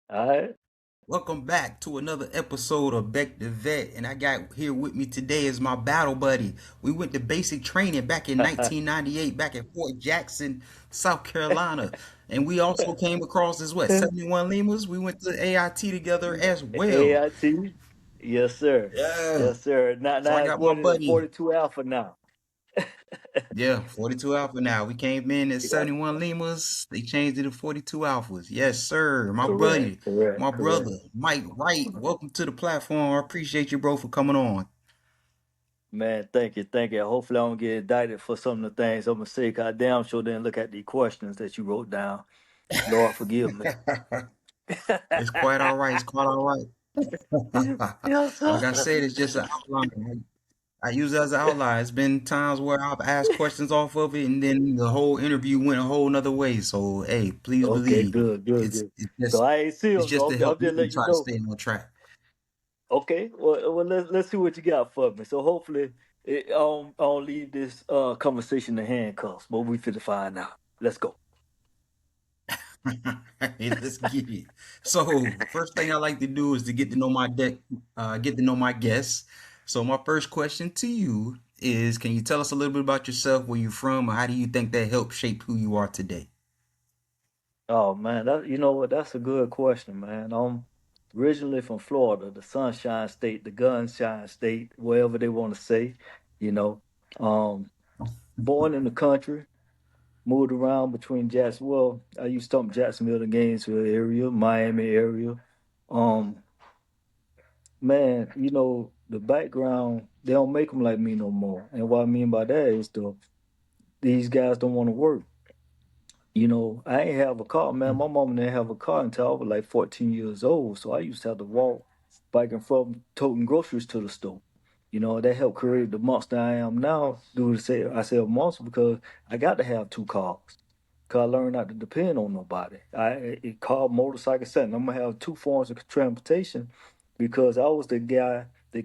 All right. Welcome back to another episode of Beck the Vet, and I got here with me today is my battle buddy. We went to basic training back in 1998, back at Fort Jackson, South Carolina, and we also came across as what 71 Limas. We went to AIT together as well. AIT. Yes, sir. Yeah. Yes, sir. So I Now got my what is it? buddy. 42 Alpha now. Yeah, 42 Alpha now. We came in as Yeah. 71 Limas. They changed it to 42 Alphas. Yes, sir. My Correct. buddy, my Correct. Correct. brother, Mike Wright. Welcome to the platform. I appreciate you, bro, for coming on. Man, thank you. Thank you. Hopefully I don't get indicted for some of the things I'm gonna say. 'Cause I damn sure didn't look at the questions that you wrote down. Lord forgive me. It's quite all right. It's quite all right. Yes, Like sir. I said, it's just an outline. I use it as an outline. It's been times where I've asked questions off of it, and then the whole interview went a whole nother way. So, hey, please Okay, believe good, good, it's good. it's So just I ain't it's sealed, just so to I'm help just me letting you try to know. stay on track. Okay, well let's see what you got for me. So hopefully I don't leave this conversation in handcuffs, but we finna find out. Let's go. Hey, let's get it. So, first thing I like to do is to get to know my deck, get to know my guests. So, my first question to you is, can you tell us a little bit about yourself, where you're from, or how do you think that helped shape who you are today? Oh man, that you know what? That's a good question, man. I'm originally from Florida, the Sunshine State, the Gunshine State, whatever they want to say. You know, um, born in the country, moved around between Jackson. Well, I used to come Jacksonville, the Gainesville area, Miami area. Um, Man, the background, they don't make them like me no more. And what I mean by that is these guys don't want to work. I ain't have a car, man. My mom didn't have a car until I was like 14 years old. So I used to have to walk back and forth toting groceries to the store. That helped create the monster I am now. Do to say I say a monster because I got to have two cars. Cause I learned not to depend on nobody. It car, motorcycle, something. I'm gonna have two forms of transportation because I was the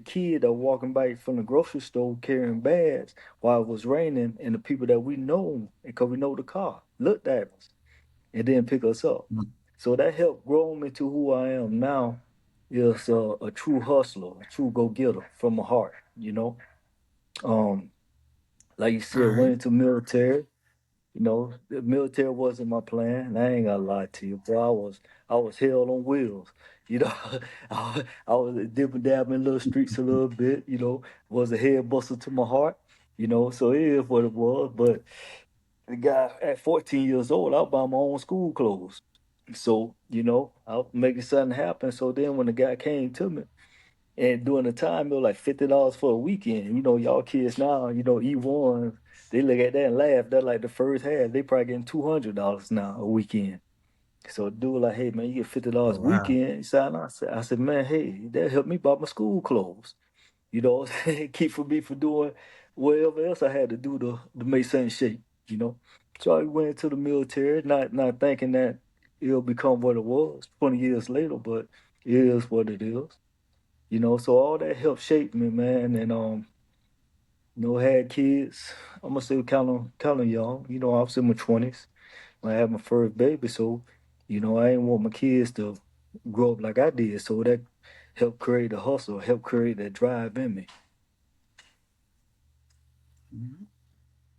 kid that walking back from the grocery store carrying bags while it was raining, and the people that we know, because we know the car, looked at us and then pick us up. So that helped grow me to who I am now. Is a true hustler, a true go getter from my heart. Um, like you All said, went right. into military. The military wasn't my plan. And I ain't gonna lie to you, bro. I was hell on wheels. You know, I was dipping dabbing in little streets a little bit. Was a head buster to my heart. So it is what it was. But the guy at 14 years old, I was buying my own school clothes. So I was making something happen. So then when the guy came to me, and during the time, it was like $50 for a weekend. Y'all kids now, E1, they look at that and laugh. That's like the first half. They probably getting $200 now a weekend. So dude like, hey man, you get $50 Oh, a wow. weekend. He said, I said, man, hey, that helped me buy my school clothes. Keep for me for doing whatever else I had to do to make something shape. You know, so I went into the military, not thinking that it'll become what it was 20 years later, but it is what it is. So all that helped shape me, man. And had kids. I'm gonna say kind of young. I was in my 20s when I had my first baby. So, I didn't want my kids to grow up like I did. So that helped create a hustle, helped create that drive in me. Mhm.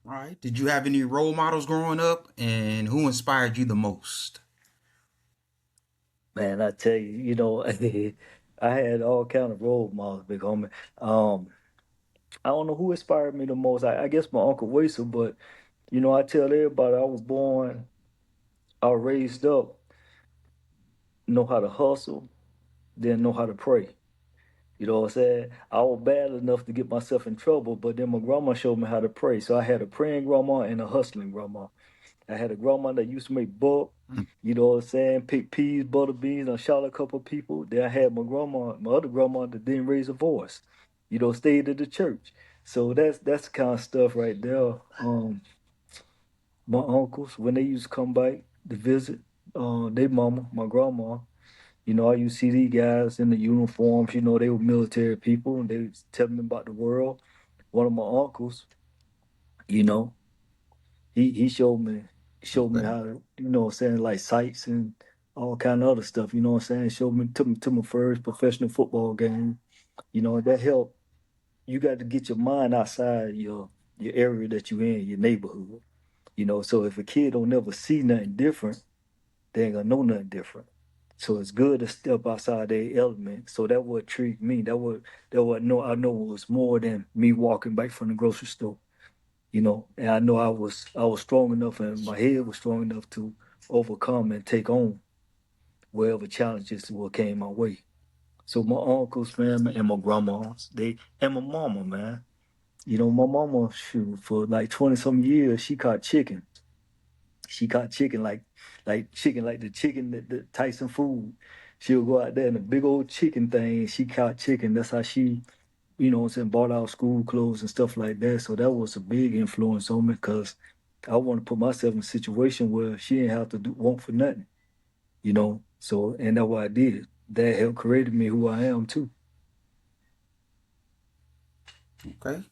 All right. Did you have any role models growing up, and who inspired you the most? Man, I tell you, I had all kind of role models, big homie. Um, I don't know who inspired me the most. I guess my uncle Wason, but I tell everybody I was born, I was raised up, know how to hustle, then know how to pray. You know what I'm saying? I was bad enough to get myself in trouble, but then my grandma showed me how to pray. So I had a praying grandma and a hustling grandma. I had a grandma that used to make buck, you know what I'm saying, pick peas, butter beans, and shot a couple of people. Then I had my other grandma that didn't raise a voice, stayed at the church. So that's the kind of stuff right there. My uncles, when they used to come back to visit, their mama, my grandma, I used to see these guys in the uniforms. They were military people, and they was telling me about the world. One of my uncles, you know, he showed me Okay. how to, saying like sights and all kind of other stuff. You know what I'm saying? Showed me took me to my first professional football game. You know, that helped. You got to get your mind outside your area that you in, your neighborhood. You know, so if a kid don't never see nothing different, they ain't gonna know nothing different. So it's good to step outside their element. So that would treat me. That would know I know it was more than me walking back from the grocery store. You know, and I know I was strong enough and my head was strong enough to overcome and take on wherever challenges what came my way. So my uncles, man, and my grandmas, they and my mama, man. You know, my mama, shoot, for like 20 some years, she caught chicken. She caught chicken like chicken, like the chicken that the Tyson food. She'll go out there in a big old chicken thing. She caught chicken. That's how she, you know what I'm saying, bought out school clothes and stuff like that. So that was a big influence on me because I want to put myself in a situation where she didn't have to want for nothing, you know. So and that's what I did. That helped created me who I am too. Okay.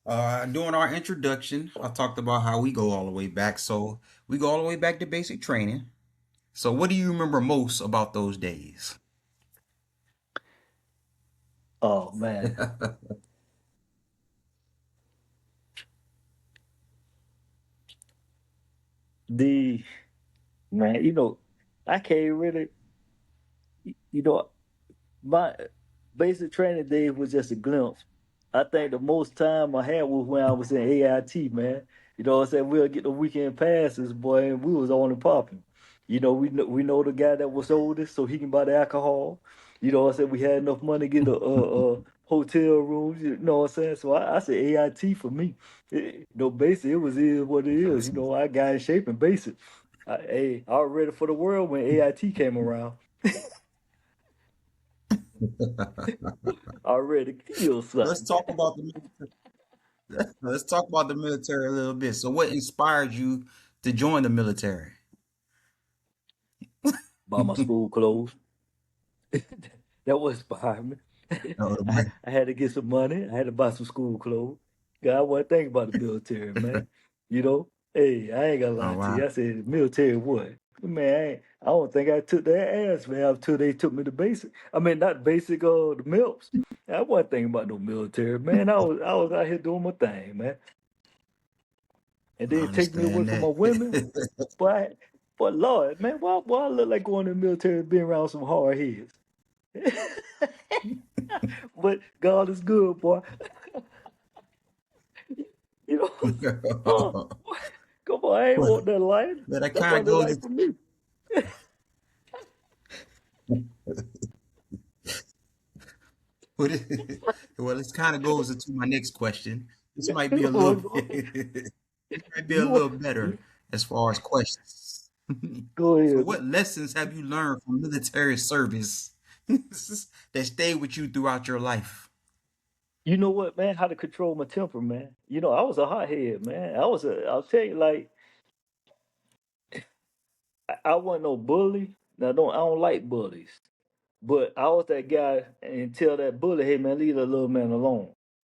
During our introduction, I talked about how we go all the way back. So we go all the way back to basic training. So what do you remember most about those days? Oh man. The man, you know, I can't really, you know, my basic training day was just a glimpse. I think the most time I had was when I was in AIT, man. You know what I'm saying? We'll get the weekend passes, boy, and we was on and popping. You know, we know the guy that was oldest, so he can buy the alcohol. You know what I'm saying? We had enough money to get a hotel room. You know what I'm saying? So I said AIT for me. No basic, it was is what it is. You know, I got in shape and basic. I was ready for the world when AIT came around. I was ready to kill Let's something. talk about the let's talk about the military a little bit. So what inspired you to join the military? Buy my school clothes. That was behind me. Oh, I had to get some money. I had to buy some school clothes. God, wasn't thinking about the military, man. You know, hey, I ain't gonna oh lie to wow. you. I said, the military what? Man, I don't think I took their ass, man, until they took me to basic. I mean, not basic, the MILFs. I wasn't thinking about no military, man. I was out here doing my thing, man. And I then take me away understand from my that. women. But, but Lord, man, why I look like going in the military and being around some hard heads? But God is good, boy. You know, uh, come on, I ain't Well, want that life. that That kind of wasn't the goes life into for me. what it- well, this kind of goes into my next question. This might be a Go little ahead, go ahead. this might be a You little want better as far as questions. go So ahead. what lessons have you learned from military service that stayed with you throughout your life? You know what, man? How to control my temper, man. You know, I was a hothead, man. I'll tell you, like, I wasn't no bully. Now, I don't like bullies. But I was that guy and tell that bully, hey man, leave that little man alone.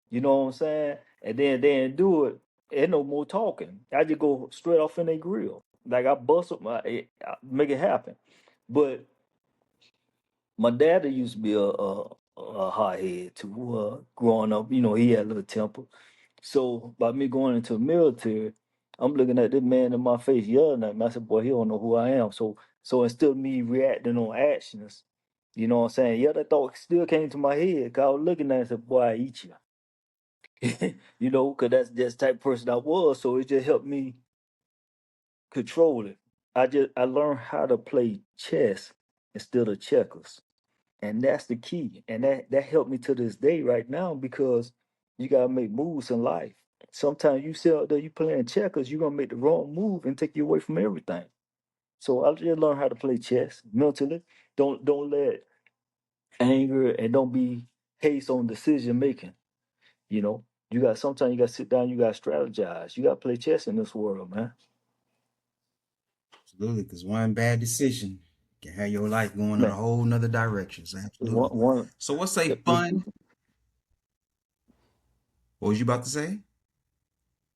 You know what I'm saying? And then they didn't do it. Ain't no more talking. I just go straight off in their grill. Like I bust up I make it happen. But my dad used to be a hothead too. Growing up, you know, he had a little temper. So by me going into the military, I'm looking at this man in my face yelling at me. I said, boy, he don't know who I am. So instead of me reacting on actions, you know what I'm saying? Yeah, that thought still came to my head. 'Cause I was looking at it and said, boy, I eat you. You know, because that's just the type of person I was. So it just helped me control it. I learned how to play chess instead of checkers. And that's the key. And that helped me to this day right now because you gotta make moves in life. Sometimes you sit out there, you playing checkers, you're gonna make the wrong move and take you away from everything. So I just learned how to play chess mentally. Don't let anger and don't be haste on decision making. You know, sometimes you gotta sit down, you gotta strategize. You gotta play chess in this world, man. Absolutely, because one bad decision can have your life going in a Man, whole nother direction. So absolutely. one So what's a if you fun? What was you about to say?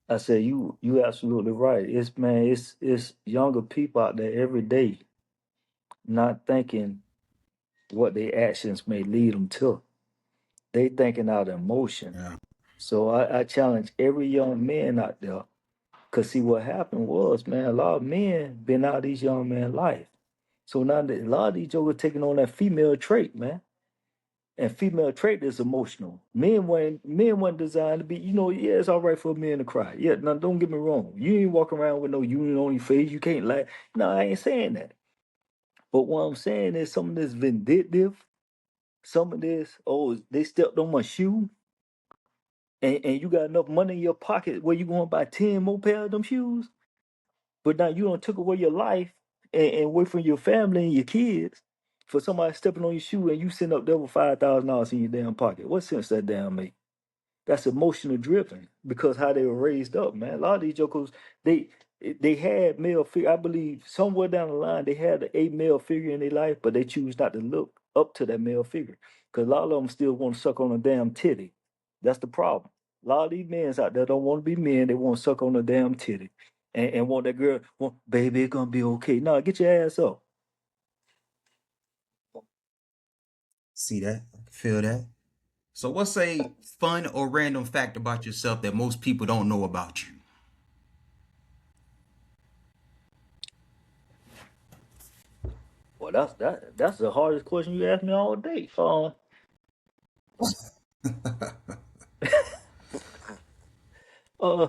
I said you absolutely right. It's man, it's younger people out there every day not thinking what their actions may lead them to. They thinking out of emotion. Yeah. So I challenge every young man out there. Cause see what happened was, man, a lot of men been out of these young men's life. So now that a lot of these jokers taking on that female trait, man. And female trait is emotional. Men weren't designed to be, yeah, it's all right for a man to cry. Yeah, now don't get me wrong. You ain't walking around with no union on your face. You can't lie. No, I ain't saying that. But what I'm saying is some of this vindictive, some of this, oh, they stepped on my shoe, and you got enough money in your pocket where you going to buy 10 more pair of them shoes. But now you don't took away your life and away from your family and your kids for somebody stepping on your shoe and you sitting up there with $5,000 in your damn pocket. What sense that damn make? That's emotional driven because how they were raised up, man. A lot of these jokers, they they had male figure. I believe somewhere down the line they had a male figure in their life, but they choose not to look up to that male figure because a lot of them still want to suck on a damn titty. That's the problem. A lot of these men out there don't want to be men. They want to suck on a damn titty and want that girl. Want, baby, it's gonna be okay. No, get your ass up. See that? I feel that. So, what's a fun or random fact about yourself that most people don't know about you? Well, that's the hardest question you asked me all day. Uh,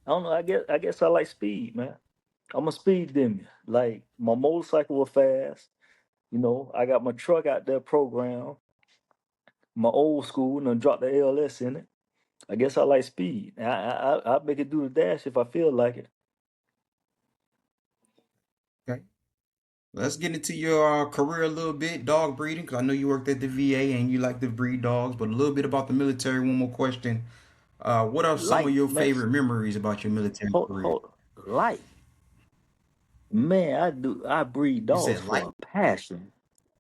I don't know. I guess I like speed, man. I'm a speed demon. Like my motorcycle was fast. I got my truck out there programmed. My old school and I dropped the ALS in it. I guess I like speed. I make it do the dash if I feel like it. Okay. Let's get into your career a little bit, dog breeding, because I know you worked at the VA and you like to breed dogs, but a little bit about the military. One more question. What are some of Like your man, favorite memories about your military career? hold, like man, I breed You dogs said for like a passion.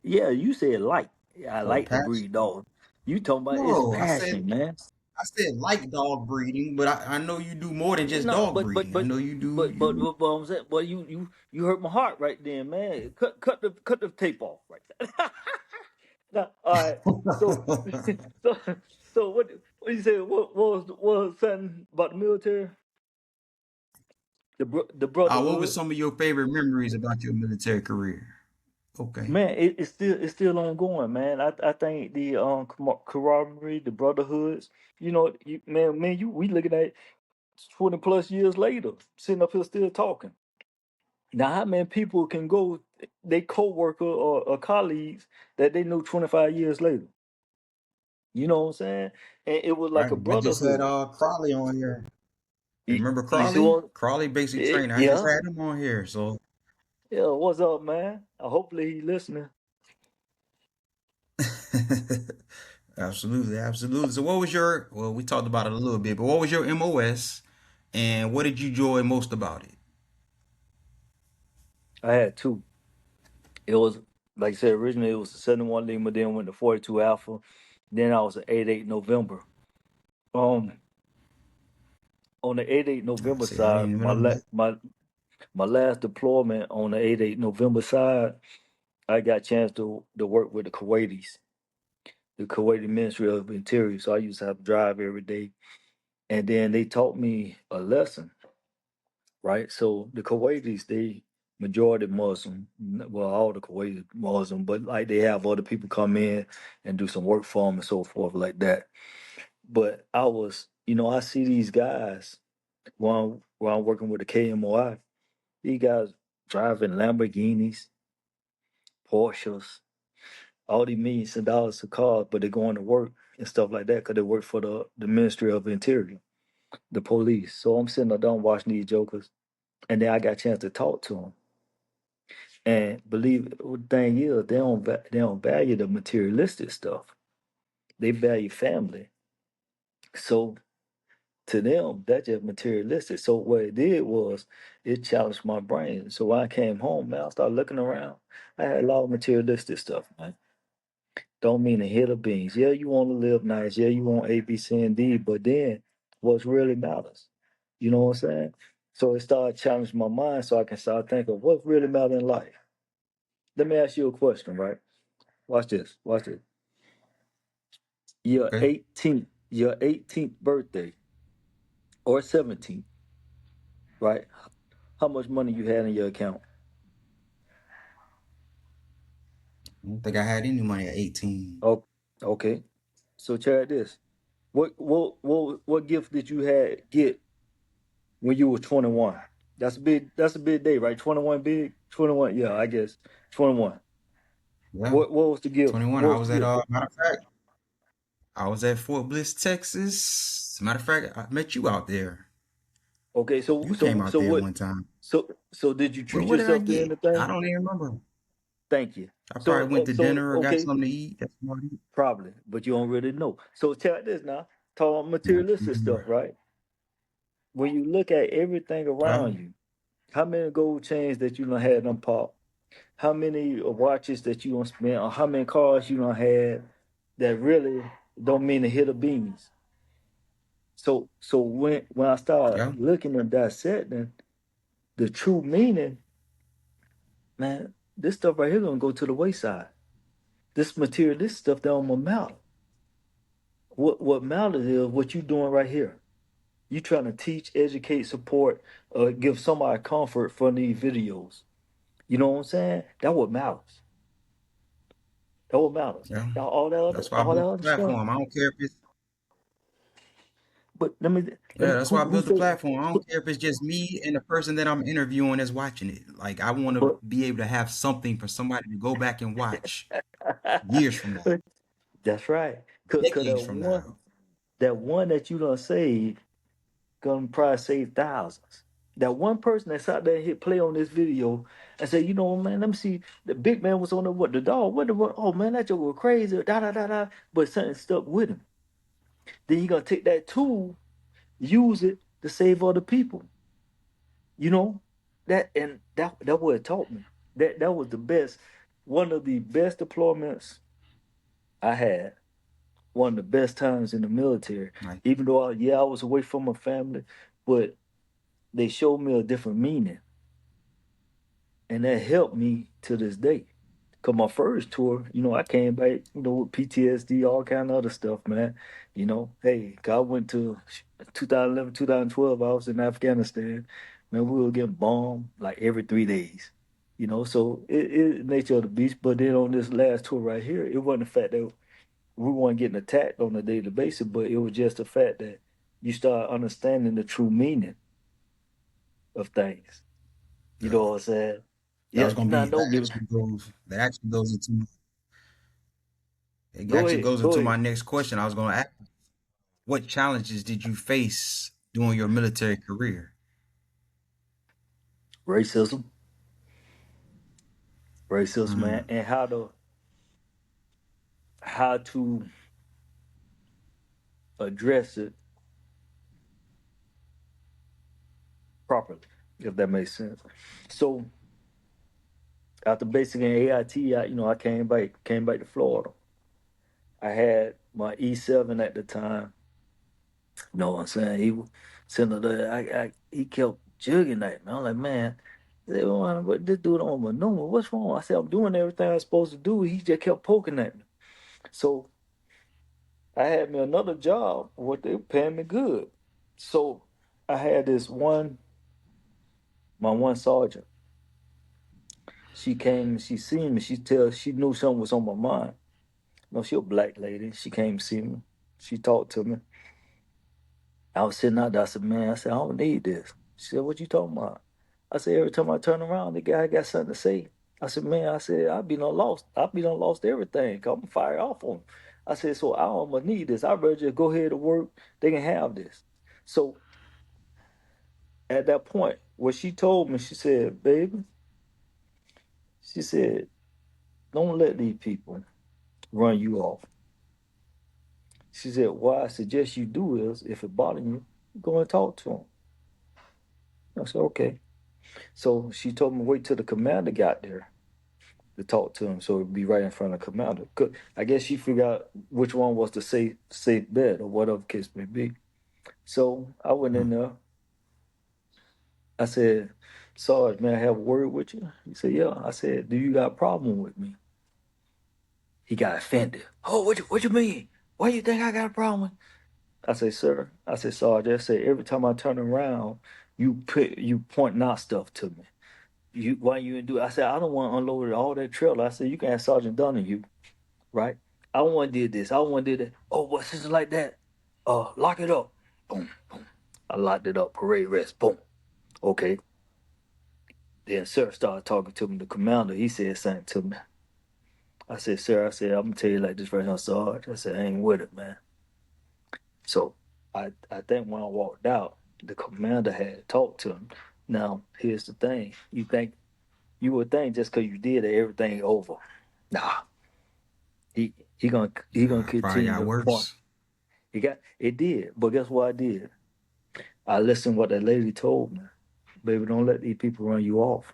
Yeah, you said like. Yeah, I for a like to passion? breed dogs. You talking about it's No, passion, man. I said like dog breeding, but I know you do more than just No, dog but but breeding. I but know you do but but you but, but I'm saying, well, you hurt my heart right then, man. Cut the tape off right there. Now, all right. So so so what you say? What was something about the military? The what was brotherhood. some of your favorite memories about your military career? Okay. Man, it's still ongoing, man. I think the camaraderie, the brotherhoods. Man, we looking at 20 plus years later, sitting up here still talking. Now, how many people can go, they co-worker or colleagues that they know 25 years later? You know what I'm saying? And it was like Right. a I just had brotherhood. Crawley on here. You, Remember you see Crawley? what? Crawley basic trainer. I just Yeah, had him on here. So yeah. What's up, man? Hopefully he listening. absolutely, absolutely. So what was your well, we talked about it a little bit, but what was your MOS and what did you enjoy most about it? I had two. It was like I said originally it was a 71 Lima, then went to 42 Alpha, then I was an 88 November. Um, on the 88 I November see, I side, didn't even my know that. my last deployment on the 88 November side, I got a chance to work with the Kuwaiti Ministry of Interior. So I used to have to drive every day. And then they taught me a lesson, right? So the Kuwaitis, they majority Muslim. Well, all the Kuwaitis Muslim, but like they have other people come in and do some work for them and so forth like that. But I see these guys while I'm working with the KMOI, these guys driving Lamborghinis, Porsches, all these millions of dollars of cars, but they're going to work and stuff like that because they work for the Ministry of Interior, the police. So I'm sitting there watching these jokers, and then I got a chance to talk to them. And believe it, the thing is, they don't value the materialistic stuff. They value family. So to them, that's just materialistic. So what it did was it challenged my brain. So when I came home, man, I started looking around. I had a lot of materialistic stuff, man. don't mean a hit of beans. Yeah, you want to live nice. Yeah, you want A, B, C, and D, but then what's really matters? You know what I'm saying? So it started challenging my mind so I can start thinking what really matters in life. Let me ask you a question, right? Watch this. Watch this. Okay. Your 18th birthday or 17th, right? How much money you had in your account? I don't think I had any money at 18. Oh, okay. So check this. What gift did you had get when you were 21? That's a big day, right? 21 big? 21, yeah, I guess. 21. Yeah, What was the gift? 21. What I was was the at gift? matter of fact, I was at Fort Bliss, Texas. Matter of fact, I met you out there. Okay, so You came so out so there what one time. so did you Well, treat what did I yourself to get? I anything? don't even remember. Thank you. I So probably went to so dinner or got okay, something to eat. That's about it. probably, but you don't really know. So check this now. Talk Yeah, I materialistic can't stuff, remember. right? When you look at everything Right? around you, how many gold chains that you done had them pop? How many watches that you done spent, or how many cars you done had that really don't mean a hit of beans? So when I start Yeah. looking and dissecting the true meaning, man, this stuff right here gonna go to the wayside. This material, this stuff that don't matter. What matters is what you doing right here. You trying to teach, educate, support, give somebody comfort from these videos. You know what I'm saying? That what matters. That what matters. Yeah. Now That's why I all that built other the stuff. platform. I don't care if it's But let Yeah, me that's why I who built the say platform. I who, don't care if it's just me and the person that I'm interviewing that's watching it. Like I want to but be able to have something for somebody to go back and watch years from now, that's right. Cause decades from now. that one that you done saved gonna probably save thousands. That one person that's out there hit play on this video and say, you know, man, let me see. The big man was on the what the dog. What? Oh man, that joke was crazy. Da da da da. But something stuck with him. Then you gonna take that tool, use it to save other people. You know that what it taught me. That was the best, one of the best deployments I had. One of the best times in the military. Like, Even though I was away from my family, but they showed me a different meaning, and that helped me to this day. Cause my first tour, I came back, with PTSD, all kind of other stuff, man. Hey, 'cause I went to 2011, 2012. I was in Afghanistan. Man, we were getting bombed like every 3 days. So it nature of the beast. But then on this last tour right here, it wasn't the fact that we weren't getting attacked on a daily basis, but it was just the fact that you start understanding the true meaning of things. You know uh, what I'm saying? that Yeah, was gonna now be don't give. that actually goes into it Go actually ahead, goes go into ahead. my next question. I was gonna ask, what challenges did you face during your military career? Racism, racism, man, Mm, and how to address it properly, if that makes sense. So after basic in AIT, I came back to Florida. I had my E7 at the time. You know what I'm saying? He was sitting there. He kept jugging at me. I'm like, man, I said, "Well, what this dude on maneuver? What's wrong?" I said, I'm doing everything I'm supposed to do. He just kept poking at me. So I had me another job. What they were paying me good. So I had my one sergeant. She came and she seen me. She knew something was on my mind. No, she a black lady. She came and see me. She talked to me. I was sitting out there. I said, man, I said, I don't need this. She said, what you talking about? I said, every time I turn around, the guy got something to say. I said, man, I said, I be done lost everything. 'Cause I'm fired off on him. I said, so I don't need this. I'd rather just go ahead to work. They can have this. So at that point, what she told me, she said, baby, she said, don't let these people run you off. She said, what I suggest you do is, if it bothers you, go and talk to them. I said, okay. So she told me wait till the commander got there. to talk to him, so it'd be right in front of commander. I guess she figured out which one was the safe bet or whatever case may be. So I went in there. I said, Sarge, may I have a word with you? He said, yeah. I said, do you got a problem with me? He got offended. Oh, what you mean? Why you think I got a problem? I said, sir. I said, Sarge. I said, every time I turn around, you pointing out stuff to me. Why you didn't do it? I said, I don't want to unload all that trailer. I said, you can ask Sergeant Donahue, right? I want did this. I want did that. Oh, what's this like that? Lock it up. Boom, boom. I locked it up. Parade rest. Boom. Okay. Then sir started talking to me. The commander, he said something to me. I said, sir, I said, I'm gonna tell you like this right now, Sarge. I said, I ain't with it, man. So I think when I walked out, the commander had talked to him. Now, here's the thing. You would think just because you did it, everything over. Nah, he gonna Probably continue got to point. worse. It did, but guess what I did? I listened what that lady told me. Baby, don't let these people run you off.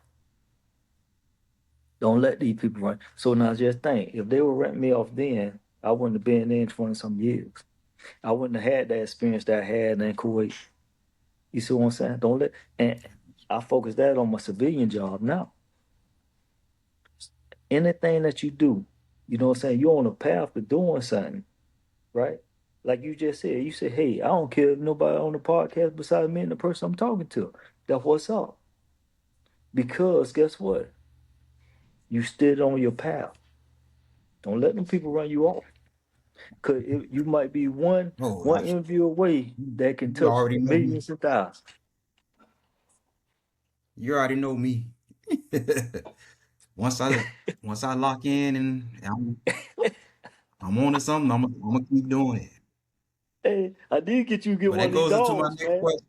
Don't let these people run. So now just think, if they were running me off then, I wouldn't have been in 20 some years. I wouldn't have had that experience that I had in Kuwait. You see what I'm saying? Don't let and I focus that on my civilian job now. Anything that you do, you know what I'm saying? You're on a path to doing something, right? Like you just said, you said, hey, I don't care if nobody on the podcast besides me and the person I'm talking to. That's what's up. Because guess what? You stood on your path. Don't let them people run you off. Cause you might be Oh, one interview away that can you touch already know me. millions of thousands. You already know me. once I once I lock in and I'm on to something, I'm gonna keep doing it. Hey, I did get you to get But one that of these goes into my dogs, next man. question.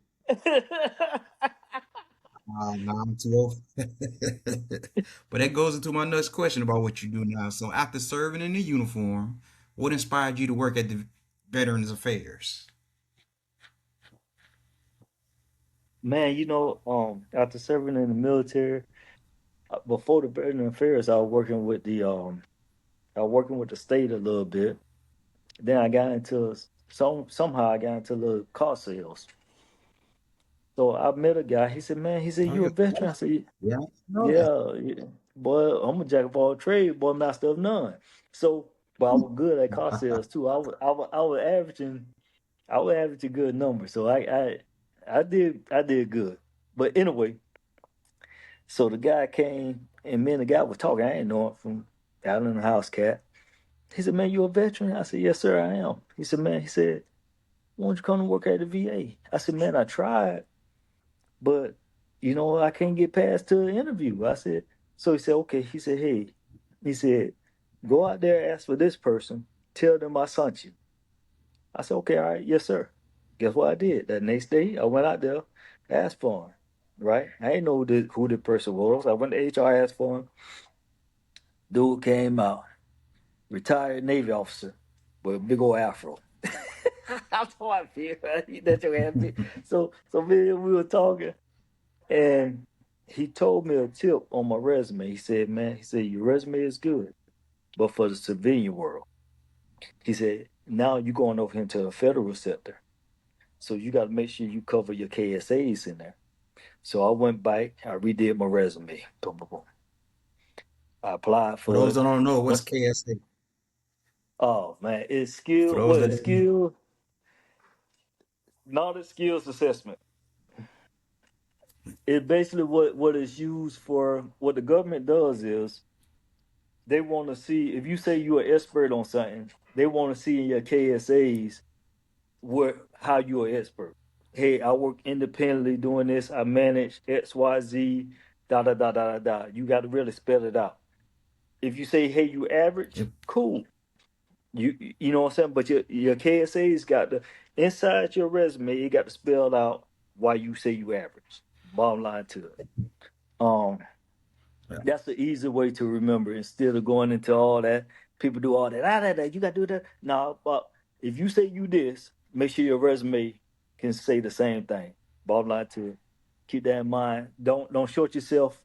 Nah, I'm too old. But that goes into my next question about what you do now. So after serving in the uniform, what inspired you to work at the Veterans Affairs? Man, after serving in the military, before the Veteran Affairs, I was working with the state a little bit. Then I got into somehow I got into little car sales. So I met a guy. He said, "Man," he said, Oh, "You a yeah. veteran?" I said, Yeah, I know that. "Yeah, yeah. Boy, I'm a jack of all trades, boy, master of none." So, but I was good at car sales too. I was averaging good numbers. So I did good. But anyway, so the guy came and me and the guy was talking. I ain't know him from out in the house cat. He said, "Man, you a veteran?" I said, "Yes, sir, I am." He said, "Man," he said, "why don't you come to work at the VA?" I said, "Man, I tried, but I can't get past to the interview." I said, so he said, okay. He said, "Hey," he said, "go out there, ask for this person, tell them I sent you." I said, "Okay, all right, yes, sir." Guess what I did? That next day, I went out there, asked for him. Right? I didn't know who the person was. I went to HR, asked for him. Dude came out, retired Navy officer with a big old afro. That's how I feel. That's your happy. So me and we were talking, and he told me a tip on my resume. He said, "Man," he said, "your resume is good, but for the civilian world," he said, "now you're going over into the federal sector, so you got to make sure you cover your KSAs in there." So I went back, I redid my resume. Boom, boom, boom. I applied For for those it. that don't know, what's Once, KSA? oh man, it's For skill. those What that is don't know. skill? Knowledge skills assessment. It basically what it's used for. What the government does is they want to see if you say you're an expert on something. They want to see in your KSAs what how you're an expert. Hey, I work independently doing this. I manage XYZ. Da da da da da da. You got to really spell it out. If you say, "Hey, you average," Yep. cool. You know what I'm saying? But your KSA's got the inside your resume. It got to spell out why you say you average. Bottom line to it. Um, Yeah. that's the easy way to remember instead of going into all that. People do all that. You got to do that. No, but if you say you this, make sure your resume can say the same thing. Bottom line to it. Keep that in mind. Don't short yourself.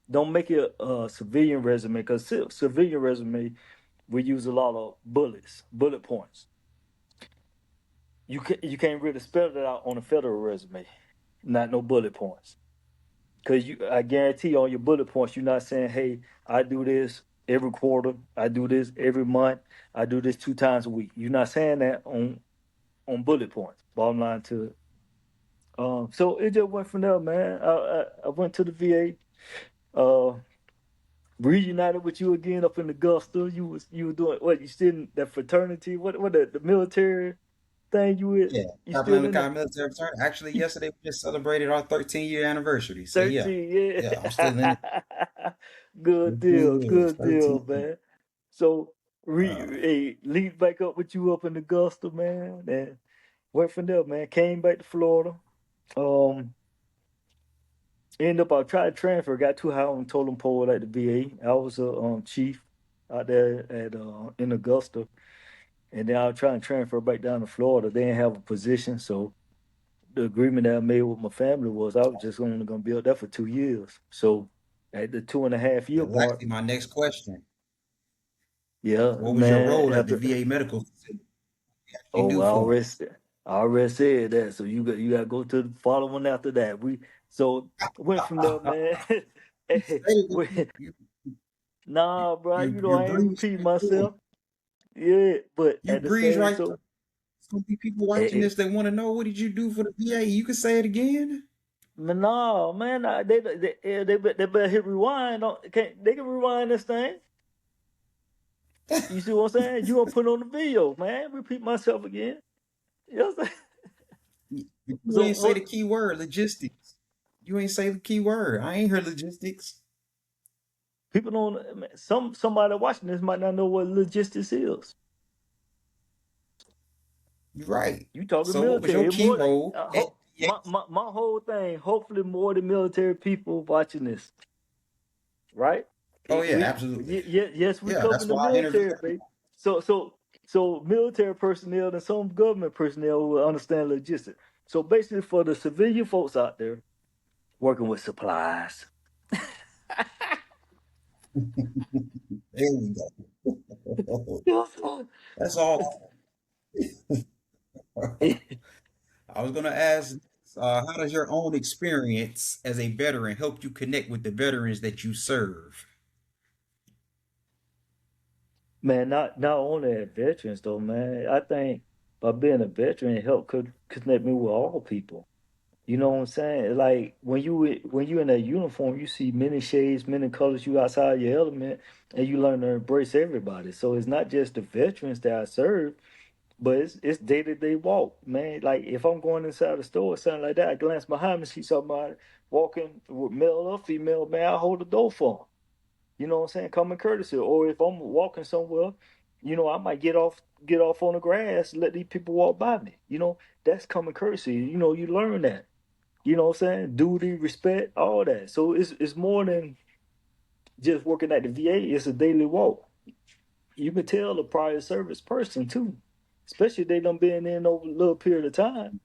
don't make it a civilian resume because civilian resume we use a lot of bullet points. You can't really spell it out on a federal resume, not no bullet points. Because I guarantee on your bullet points, you're not saying, "Hey, I do this every quarter. I do this every month. I do this 2 times a week." You're not saying that on bullet points. Bottom line to it. So it just went from there, man. I went to the VA. Reunited with you again up in Augusta. You were doing what? You still in that fraternity? What the military thing you with? Yeah, You Chaplain still of in the that? Military Fraternity. Actually, yesterday we just celebrated our 13-year anniversary. So yeah, 13, yeah, I'm still in yeah. it. Good 13 deal, years, good 13 deal, years. man. So Uh, hey, lead back up with you up in Augusta, man. And went from there, man. Came back to Florida. Um Ended up I tried to transfer, got too high on totem pole at the VA. I was a chief out there at in Augusta. And then I was trying to transfer back down to Florida. They didn't have a position, so the agreement that I made with my family was I was just only gonna be up there for 2 years. So at the 2.5 year that was mark, actually my next question. yeah, What was your man. role at the After VA medical facility? What you oh, do well, for them? I already said that. So you got to go to the following after that. We so went from there, man. You Hey, say it, we, nah, bro. I you ain't breeze repeating right through them. myself. Yeah, but You at the breeze same right through. so. There's gonna be people eh, watching eh, this that want to know what did you do for the VA. You can say it again. Man, no, man, they better hit rewind. They can rewind this thing? You see what I'm saying? You gonna put on the video, man. Repeat myself again. You know what I'm saying? You So ain't say the what key word, logistics. You ain't say the key word. I ain't heard logistics. people don't man, somebody watching this might not know what logistics is. You're right. You talking So what was your military. key More than role at VA? my whole thing, hopefully more than military people watching this, right? Oh yeah, We absolutely. yes, we Yeah, cover that's the why I interviewed military, baby. So so so military personnel and some government personnel will understand logistics. So basically, for the civilian folks out there working with supplies, there we go. That's all. I was gonna ask, how does your own experience as a veteran help you connect with the veterans that you serve? man, not only at veterans though, man. I think by being a veteran, it helped could connect me with all people. You know what I'm saying? Like when you in that uniform, you see many shades, many colors. You outside your element, and you learn to embrace everybody. So it's not just the veterans that I serve, but it's day to day walk, man. Like if I'm going inside the store or something like that, I glance behind me, see somebody walking with male or female, man. I hold the door for 'em. You know what I'm saying? Common courtesy. Or if I'm walking somewhere, I might get off on the grass, let these people walk by me. That's common courtesy. You learn that. You know what I'm saying? Duty, respect, all that. So it's more than just working at the VA. It's a daily walk. You can tell a prior service person too, especially if they done been in over a little period of time.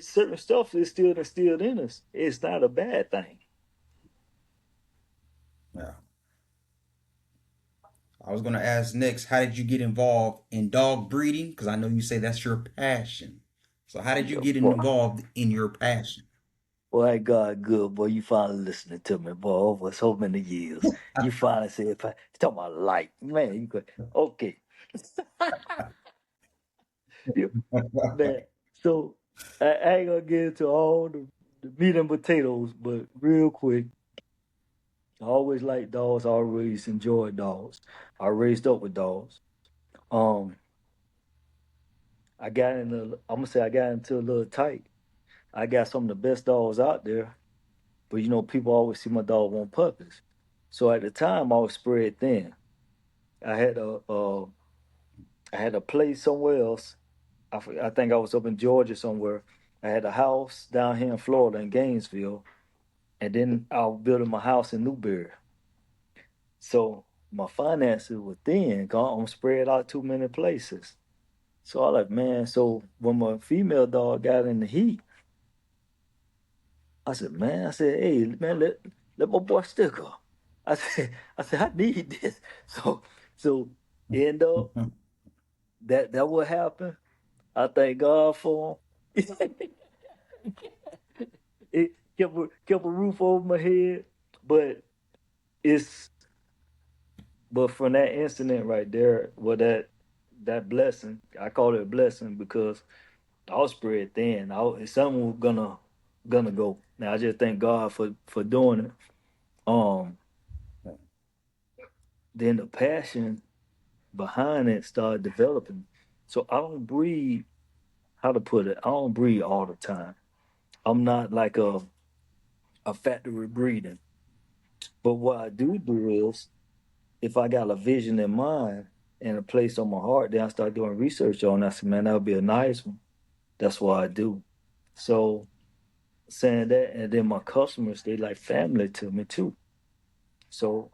Certain stuff is still instilled in us. It's not a bad thing. Yeah. I was gonna ask next, how did you get involved in dog breeding? Because I know you say that's your passion. So how did you Yeah, get boy. involved in your passion? Boy, God good, boy. You finally listening to me, boy, over so many years. You finally said, talking about light. Man, you could, okay. You- Man, so I ain't gonna get into all the meat and potatoes, but real quick, I always liked dogs. I always enjoyed dogs. I raised up with dogs. Um, I'm gonna say I got into a little tight. I got some of the best dogs out there, but people always see my dog want puppies. So at the time, I was spread thin. I had a place somewhere else. I think I was up in Georgia somewhere. I had a house down here in Florida in Gainesville, and then I was building my house in Newberry. So my finances were thin. I'm spread out too many places. So I like, man. So when my female dog got in the heat, I said, man. I said, hey, man. let my boy sticker. I said, I need this. So, so end up that what happened. I thank God for him. It kept a roof over my head, but it's but from that incident right there, well, that blessing, I call it a blessing because I was spread thin. Something was gonna go. Now I just thank God for doing it. Um, then the passion behind it started developing. So I don't breathe. How to put it? I don't breathe all the time. I'm not like a factory breathing. But what I do is, if I got a vision in mind and a place on my heart, then I start doing research on. It. I said, man, that would be a nice one. That's what I do. So saying that, and then my customers, they like family to me too. So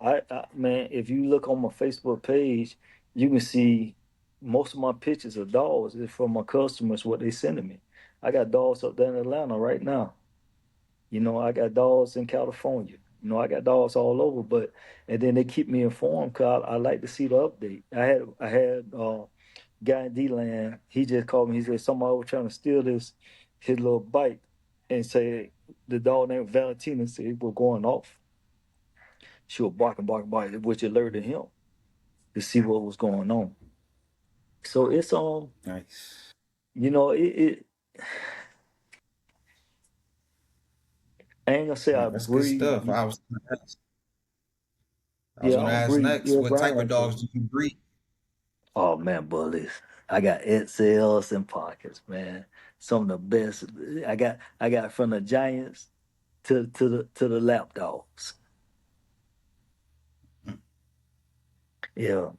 man, if you look on my Facebook page, you can see most of my pictures of dogs is from my customers, what they sending me. I got dogs up there in Atlanta right now. I got dogs in California. I got dogs all over, but and then they keep me informed because I like to see the update. I had guy in D-Land. He just called me. He said somebody was trying to steal his little bike, and say the dog named Valentina said it was going off. She was barking, barking, barking, which alerted him to see what was going on. So it's Nice. it I ain't gonna say I That's good breed. stuff. I was Yeah, I gonna don't ask breed next, ill what type of brands. dogs do you breed? Oh man, bullies. I got XLs and pockets, man. Some of the best. I got from the Giants to the lap dogs. Yeah.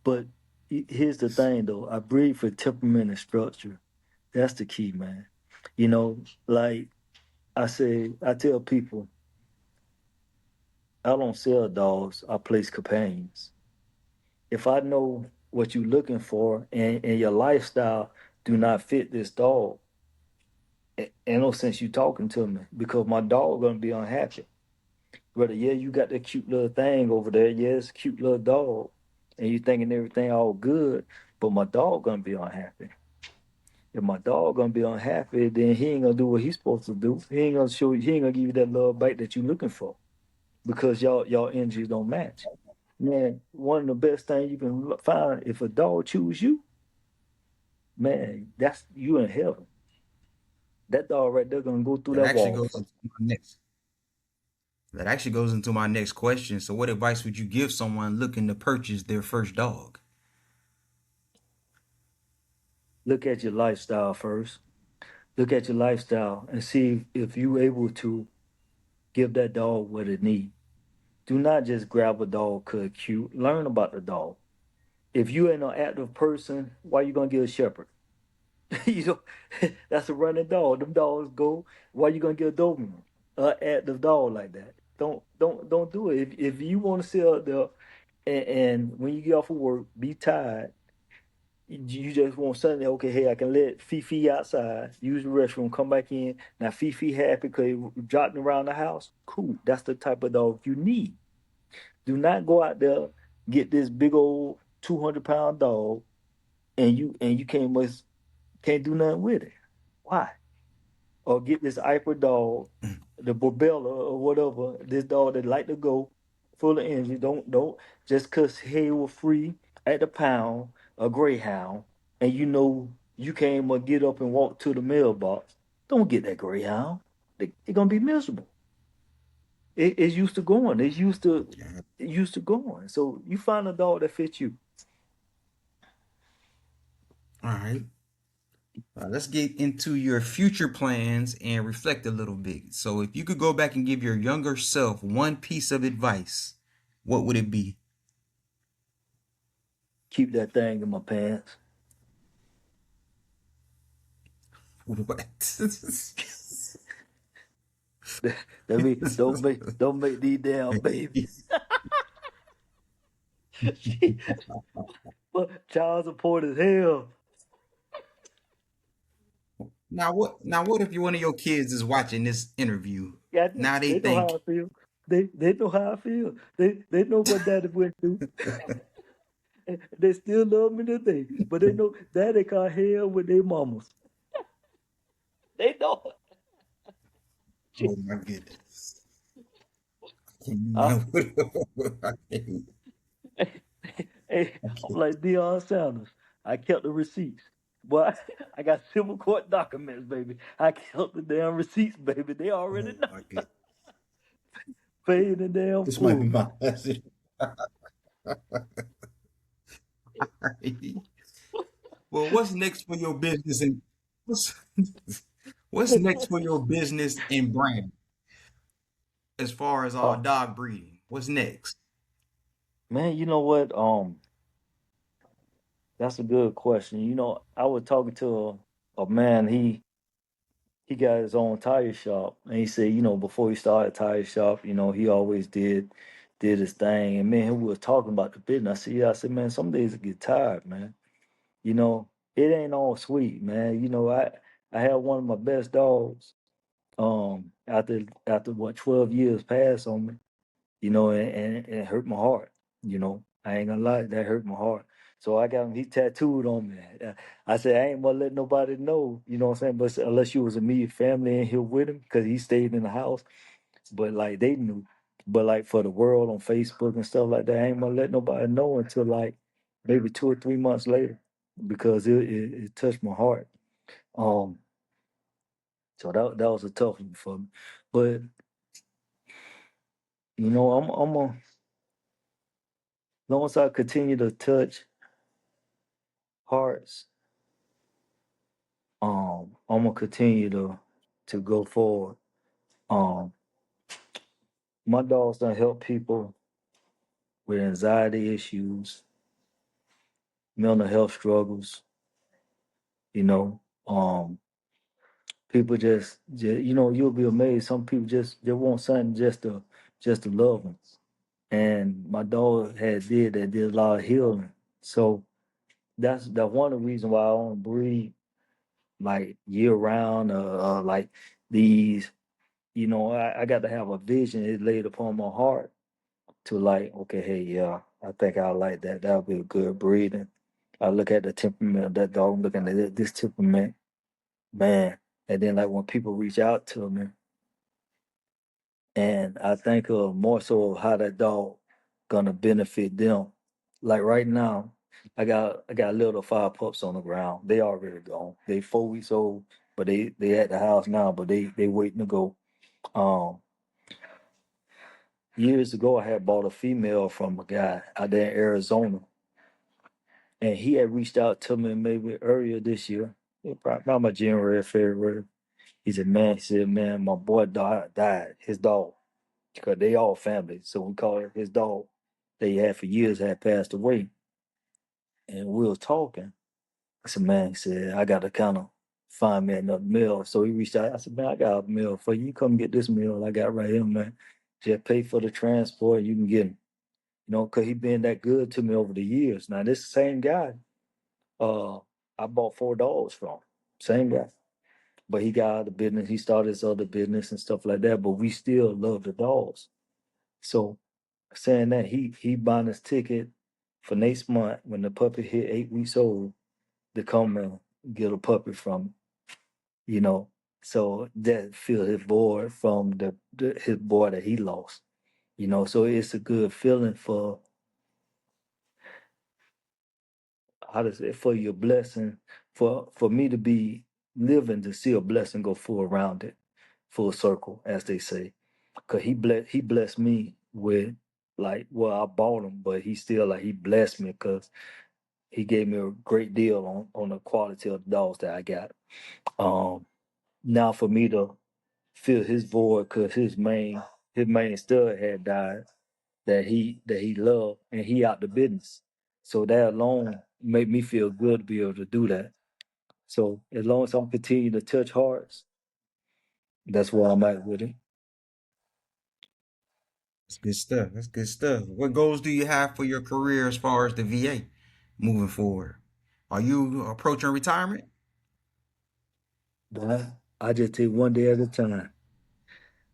But here's the thing though. I breed for temperament and structure. That's the key, man. Like I tell people, I don't sell dogs, I place companions. If I know what you're looking for and your lifestyle do not fit this dog, ain't no sense you talking to me because my dog gonna be unhappy. Brother, yeah, you got that cute little thing over there. Yeah, it's a cute little dog. And you thinking everything all good, but my dog gonna be unhappy. If my dog gonna be unhappy, then he ain't gonna do what he's supposed to do. He ain't gonna give you that love bite that you looking for because y'all energies don't match. Man, one of the best things you can find if a dog choose you, man, that's you in heaven. That dog right there gonna go through That that actually wall goes for. into my next. That actually goes into my next question. So, what advice would you give someone looking to purchase their first dog? Look at your lifestyle first. Look at your lifestyle and see if you able to give that dog what it needs. Do not just grab a dog cause it's cute. Learn about the dog. If you ain't an active person, why you gonna get a shepherd? you know, that's a running dog. Them dogs go. Why you gonna get a Doberman? Active dog like that. Don't do it. If you want to sit out there and when you get off of work, be tired. You just want something. Okay, hey, I can let Fifi outside, use the restroom, come back in. Now Fifi happy because he dropping around the house. Cool. That's the type of dog you need. Do not go out there get this big old 200-pound dog and you can't do nothing with it. Why? Or get this Iper dog, the Bobella or whatever, this dog that like to go full of energy. Don't just cause he was free at the pound, a greyhound, and you can't get up and walk to the mailbox. Don't get that greyhound. They're gonna be miserable. It's used to going. It's used to going. So you find a dog that fits you. All right. Let's get into your future plans and reflect a little bit. So, if you could go back and give your younger self one piece of advice, what would it be? Keep that thing in my pants. What? That mean don't make these damn babies. But child support is hell. Now what? Now what if one of your kids is watching this interview? Yeah, Now they they know how think, I feel. They know how I feel. They know what daddy went through. They still love me today. But they know daddy got hell with their mamas. They know. Oh my goodness. I, I can't. hey, I I'm can't. like Deion Sanders. I kept the receipts. But I got civil court documents, baby. I kept the damn receipts, baby. They already Oh know. my goodness. Paid in damn This might be full. my last. Well, what's next for your business and what's what's next for your business and brand as far as Oh, dog breeding? What's next? man, you know what? That's a good question. I was talking to a man. He got his own tire shop, and he said, before he started tire shop, he always did his thing. And man, we was talking about the business. I said, yeah. I said, man, some days I get tired, man. You know, it ain't all sweet, man. I had one of my best dogs. After what 12 years passed on me, and it hurt my heart. I ain't gonna lie, that hurt my heart. So I got him. He tattooed on me. I said I ain't gonna let nobody know. You know what I'm saying? But unless you was immediate family in here with him, because he stayed in the house. But like they knew. But like for the world on Facebook and stuff like that, I ain't gonna let nobody know until like maybe 2 or 3 months later, because it touched my heart. Um, so that was a tough one for me. But I'm a long as I continue to touch hearts, I'm gonna continue to go forward. Um, my dogs done help people with anxiety issues, mental health struggles. You know, people just you'll be amazed. Some people just they want something just to love them. And my dog did a lot of healing. So that's one of the reasons why I don't breed like year round. Like these. I got to have a vision. It laid upon my heart to like, okay, hey, yeah, I think I like that. That'll be a good breeding. I look at the temperament of that dog, looking at this temperament, man. And then like when people reach out to me, and I think more so of how that dog gonna benefit them. Like right now, I got little five pups on the ground. They already gone. They 4 weeks old, but they at the house now, but they waiting to go. Um, Years ago, I had bought a female from a guy out there in Arizona, and he had reached out to me maybe earlier this year, probably around my January, February. He said, man, my boy died, his dog, because they all family, so we call it his dog that he had for years had passed away. And we was talking. I said, man, he said, I got to kind of find me another meal. So he reached out. I said, man, I got a meal for you. Come get this meal I got right here, man. Just pay for the transport. You can get him. Because he been that good to me over the years. Now, this same guy, uh, I bought 4 dogs from. Same guy. But he got out of the business. He started his other business and stuff like that. But we still love the dogs. So saying that, he buying his ticket for next month when the puppy hit 8 weeks old to come and get a puppy from me, you know. So that fill his void from his boy that he lost. So it's a good feeling for how to say for your blessing, for me to be living to see a blessing go full around it, full circle, as they say. Cause he blessed me with like, well, I bought him, but he still like he blessed me because he gave me a great deal on the quality of the dogs that I got. Um, Now for me to fill his void because his main stud had died that he loved, and he out the business. So that alone made me feel good to be able to do that. So as long as I'm continuing to touch hearts, that's where I'm at with it. That's good stuff. That's good stuff. What goals do you have for your career as far as the VA moving forward? Are you approaching retirement? But I just take one day at a time.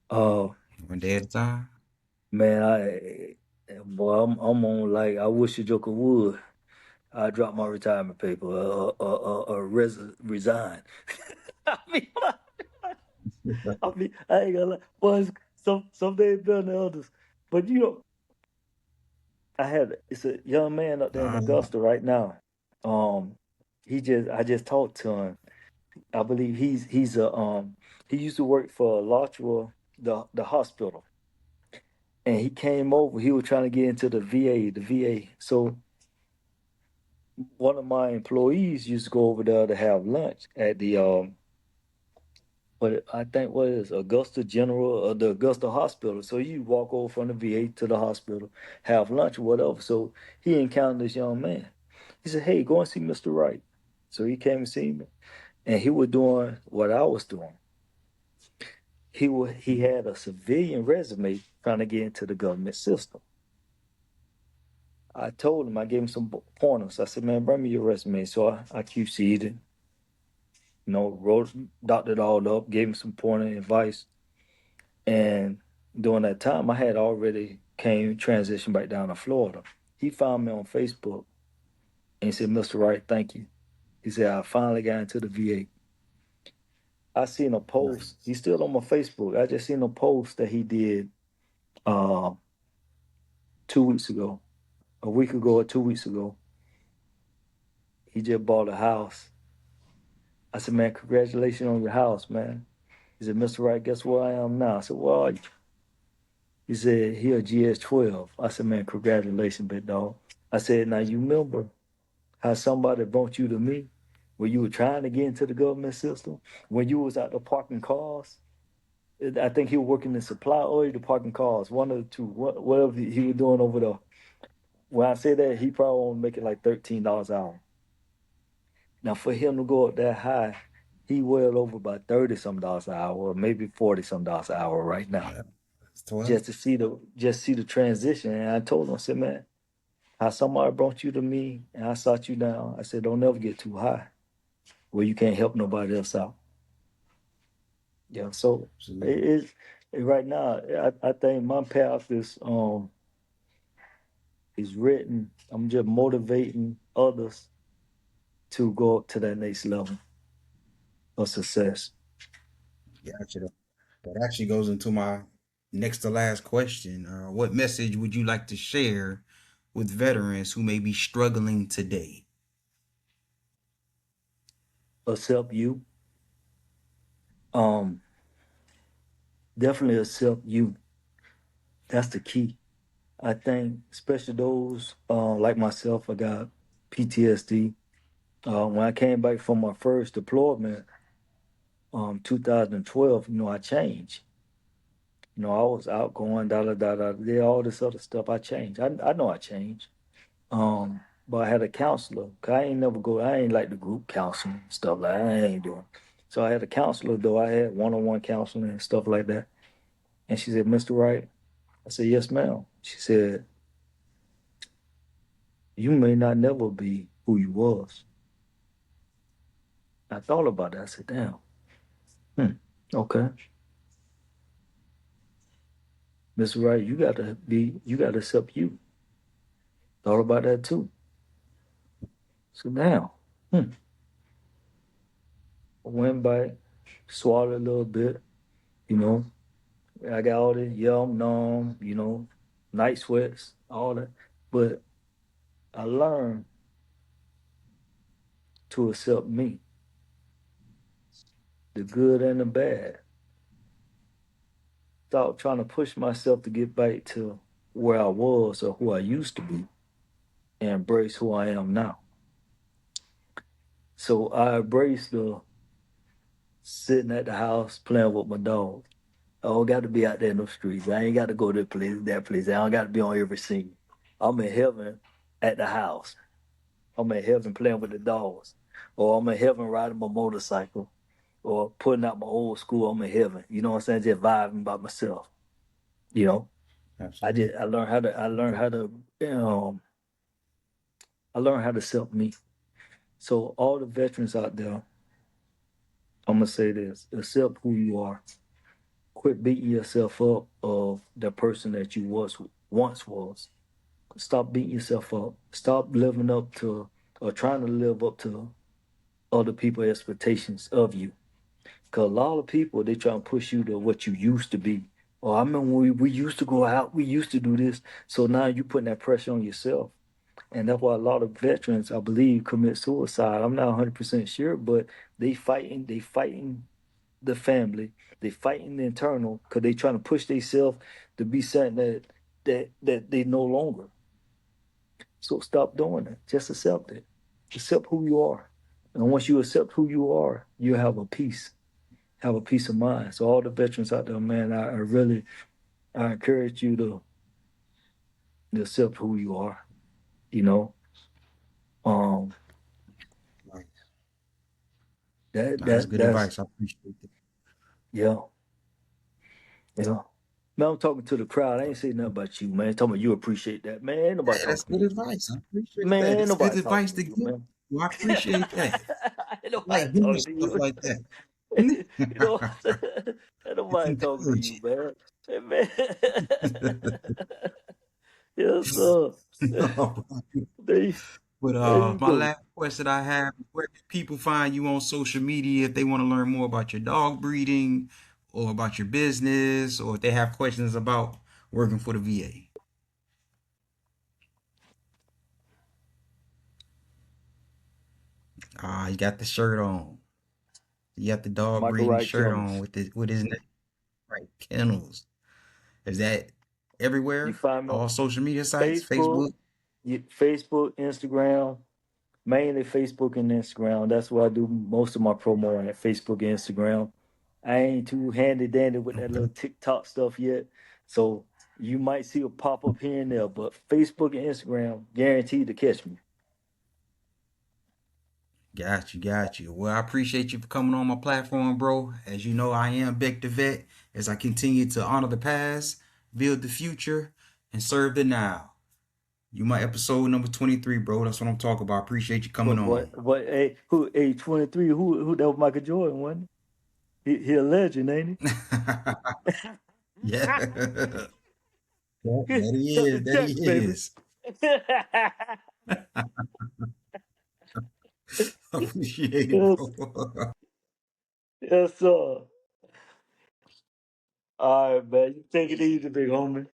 Uh, One day at a time. Man, boy, I'm on like I wish a joker would. I drop my retirement paper, resign. I mean, I ain't gonna lie. Boys, some days better than others. But you know, it's a young man up there in Uh, Augusta right now. Um, I just talked to him. I believe he used to work for Lotchwell, the hospital, and he came over. He was trying to get into the VA. So one of my employees used to go over there to have lunch at the but I think what is Augusta General or the Augusta Hospital. So you walk over from the VA to the hospital, have lunch or whatever. So he encountered this young man. He said, "Hey, go and see Mr. Wright." So he came and see me, and he was doing what I was doing. He had a civilian resume trying to get into the government system. I told him, I gave him some pointers. I said, "Man, bring me your resume." So I QC'd it, wrote, doctored it all up, gave him some pointer advice. And during that time, I had already came transitioned back down to Florida. He found me on Facebook and he said, "Mr. Wright, thank you." He said, "I finally got into the VA." I seen a post. nice. He's still on my Facebook. I just seen a post that he did uh, 2 weeks ago, a week ago or 2 weeks ago. He just bought a house. I said, "Man, congratulations on your house, man." He said, "Mr. Wright, guess where I am now?" I said, "Well, are you?" He said, "He a GS-12." I said, "Man, congratulations, big dog." I said, "Now you remember how somebody brought you to me when you were trying to get into the government system, when you was out there parking cars. I think he was working in supply or the parking cars, one of the two, whatever he was doing over there. When I say that, he probably won't make it like $13 an hour. Now for him to go up that high, he well over about 30 some dollars an hour, or maybe 40 some dollars an hour right now. Yeah, it's 12. Just see the transition. And I told him, I said, "Man, how somebody brought you to me and I sought you down." I said, "Don't never get too high where you can't help nobody else out." Yeah, so it Absolutely. is right now. I think my path is written. I'm just motivating others to go up to that next level of success. Gotcha. That actually goes into my next to last question. What message would you like to share with veterans who may be struggling today? Accept you. Um, Definitely accept you. That's the key. I think, especially those like myself. I got PTSD. When I came back from my first deployment, 2012, I changed. I was outgoing, da da da da, did all this other stuff. I changed. I know I changed. But I had a counselor. 'Cause I ain't never go. I ain't like the group counseling stuff like that. I ain't doing. So I had a counselor though. I had one-on-one counseling and stuff like that. And she said, "Mr. Wright." I said, "Yes, ma'am." She said, "You may not never be who you was." I thought about that. I said, "Damn. Hmm. Okay, Mr. Wright, you got to accept you." Thought about that too. So now, hmm. I went back, swallowed a little bit, you know. I got all this yum, numb, night sweats, all that. But I learned to accept me, the good and the bad. Stop trying to push myself to get back to where I was or who I used to be and embrace who I am now. So I embraced the sitting at the house playing with my dog. I don't got to be out there in the streets. I ain't got to go to this place, that place. I don't got to be on every scene. I'm in heaven at the house. I'm in heaven playing with the dogs. Or I'm in heaven riding my motorcycle. Or putting out my old school. I'm in heaven. You know what I'm saying? Just vibing by myself. You know? Absolutely. Um I learned how to self me. So all the veterans out there, I'm gonna say this, accept who you are. Quit beating yourself up of the person that you once was. Stop beating yourself up. Stop living up to or trying to live up to other people's expectations of you. Cause a lot of people they try to push you to what you used to be. Oh, I remember when we used to go out, we used to do this. So now you putting that pressure on yourself. And that's why a lot of veterans, I believe, commit suicide. I'm not 100% sure, but they fighting the family, they fighting the internal, because they trying to push themselves to be something that they no longer. So stop doing it. Just accept it. Accept who you are. And once you accept who you are, you have a peace of mind. So all the veterans out there, man, I really I encourage you to accept who you are. You know, um, Right. that Nah, that's that good that's advice. I appreciate that. yeah, yeah. Man, I'm talking to the crowd. I ain't saying nothing about you, man. Talking about you appreciate that, man. Ain't nobody Hey, that's talking to good you, advice. I appreciate man. that. Ain't It's good nobody talking advice to to you, give. man. Well, I appreciate that. Ain't I like nobody hearing talking to stuff you. like that. You know, ain't It's nobody talking to you, encouraging. man. Hey, man. Yes, sir. There, But there you my go. last question I have is where can people find you on social media if they want to learn more about your dog breeding or about your business or if they have questions about working for the VA? Ah, you got the shirt on. You got the dog Michael breeding Wright shirt on Kennels. with his name, right? Kennels. Is that You everywhere? find me on All social media sites, Facebook, Facebook? Facebook, Instagram, mainly Facebook and Instagram. That's where I do most of my promo at Facebook and Instagram. I ain't too handy dandy with that Okay. little TikTok stuff yet. So you might see a pop up here and there, but Facebook and Instagram guaranteed to catch me. Got you, got you. Well, I appreciate you for coming on my platform, bro. As you know, I am Beck the Vet as I continue to honor the past, build the future, and serve the now. You my episode number 23, bro. That's what I'm talking about. I appreciate you coming on. But hey, who 23? Who that was Michael Jordan, wasn't he a legend, ain't Yeah. Yeah, he? that he Chuck the is. That check, he baby. is. Appreciate it, Yes, bro. yes, sir. All right, man. You take it easy, big homie.